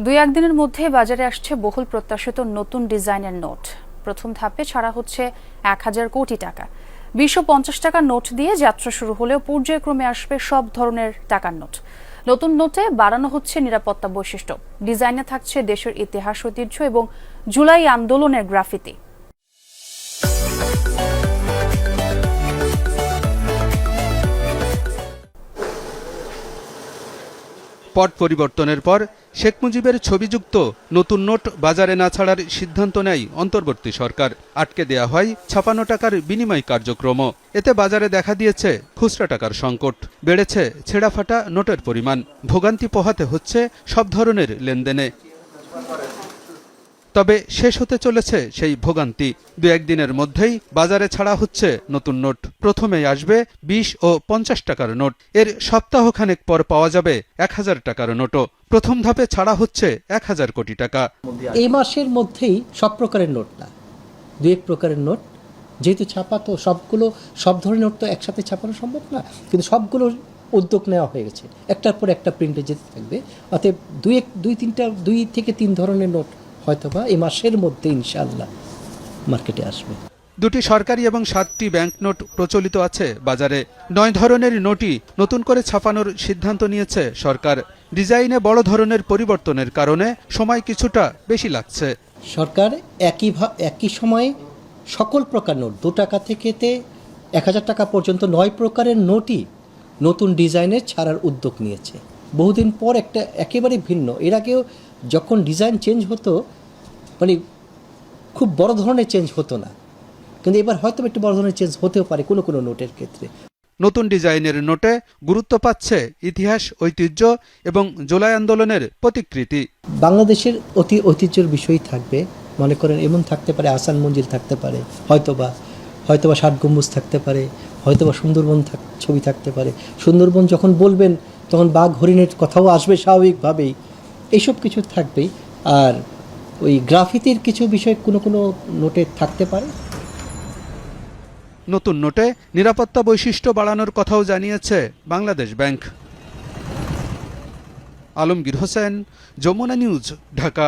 ২-১ দিনের মধ্যে বাজারে আসছে বহুল প্রত্যাশিত নতুন ডিজাইনের নোট। প্রথম ধাপে ছাড়া হচ্ছে ১,০০০ কোটি টাকা। ২৫০ টাকার নোট দিয়ে যাত্রা শুরু হলেও পর্যায়ক্রমে আসবে সব ধরনের টাকার নোট। নতুন নোটে বাড়ানো হচ্ছে নিরাপত্তা বৈশিষ্ট্য। ডিজাইনে থাকছে দেশের ইতিহাস, ঐতিহ্য এবং জুলাই আন্দোলনের গ্রাফিতি। পট পরিবর্তনের পর শেখ মুজিবের ছবিযুক্ত নতুন নোট বাজারে না ছাড়ার সিদ্ধান্ত নেয় অন্তর্বর্তী সরকার। আটকে দেয়া হয় ৫৬ টাকার বিনিময় কার্যক্রম। এতে বাজারে দেখা দিয়েছে খুচরা টাকার সংকট, বেড়েছে ছেঁড়াফাটা নোটের পরিমাণ, ভোগান্তি পোহাতে হচ্ছে সব ধরনের লেনদেনে। তবে শেষ হতে চলেছে সেই ভোগান্তি। ২-১ দিনের মধ্যেই বাজারে ছাড়া হচ্ছে নতুন নোট। প্রথমেই আসবে ২০ ও ৫০ টাকার নোট। এর সপ্তাহখানেক পর পাওয়া যাবে ১,০০০ টাকার নোটও। প্রথম ধাপে ছাড়া হচ্ছে ১,০০০ কোটি টাকা। এই মাসের মধ্যেই সব প্রকারের নোট না, ২-১ প্রকারের নোট, যেহেতু ছাপা তো সব ধরনের নোট তো একসাথে ছাপানো সম্ভব না, কিন্তু সবগুলো উদ্যোগ নেওয়া হয়ে গেছে। একটার পর একটা প্রিন্টে যেতে থাকবে। অতএব ২ থেকে ৩ ধরনের নোট হয়তোবা এই মাসের মধ্যে ইনশাআল্লাহ মার্কেটে আসবে। দুটি সরকারি এবং ৭টি ব্যাংক নোট প্রচলিত আছে বাজারে। ৯ ধরনের নোটই নতুন করে ছাপানোর সিদ্ধান্ত নিয়েছে সরকার। ডিজাইনে বড় ধরনের পরিবর্তনের কারণে সময় কিছুটা বেশি লাগছে। সরকার একই সময়ে সকল প্রকার নোট ২ টাকা থেকে ১,০০০ টাকা পর্যন্ত ৯ প্রকারের নোটই নতুন ডিজাইনের ছাড়ার উদ্যোগ নিয়েছে। বহুদিন পর একটা একেবারে ভিন্ন। এর আগেও যখন ডিজাইন চেঞ্জ হতো, মানে খুব বড় ধরনের চেঞ্জ হতো না, কিন্তু এবার হয়তো একটু বড় ধরনের চেঞ্জ হতেও পারে কোনো কোনো নোটের ক্ষেত্রে। নতুন ডিজাইনের নোটে গুরুত্ব পাচ্ছে ইতিহাস, ঐতিহ্য এবং জুলাই আন্দোলনের প্রতিকৃতি। বাংলাদেশের ঐতিহ্যের বিষয়ই থাকবে। মনে করেন এমন থাকতে পারে, আহসান মঞ্জিল থাকতে পারে, হয়তোবা ৬ গম্বুজ থাকতে পারে, হয়তোবা সুন্দরবন ছবি থাকতে পারে। সুন্দরবন যখন বলবেন তখন বাঘ হরিণের কথাও আসবে স্বাভাবিকভাবেই। এইসব কিছু থাকবেই। আর ওই গ্রাফিতির কিছু বিষয় কোনো কোনো নোটে থাকতে পারে। নতুন নোটে নিরাপত্তা বৈশিষ্ট্য বাড়ানোর কথাও জানিয়েছে বাংলাদেশ ব্যাংক। আলমগীর হোসেন, যমুনা নিউজ, ঢাকা।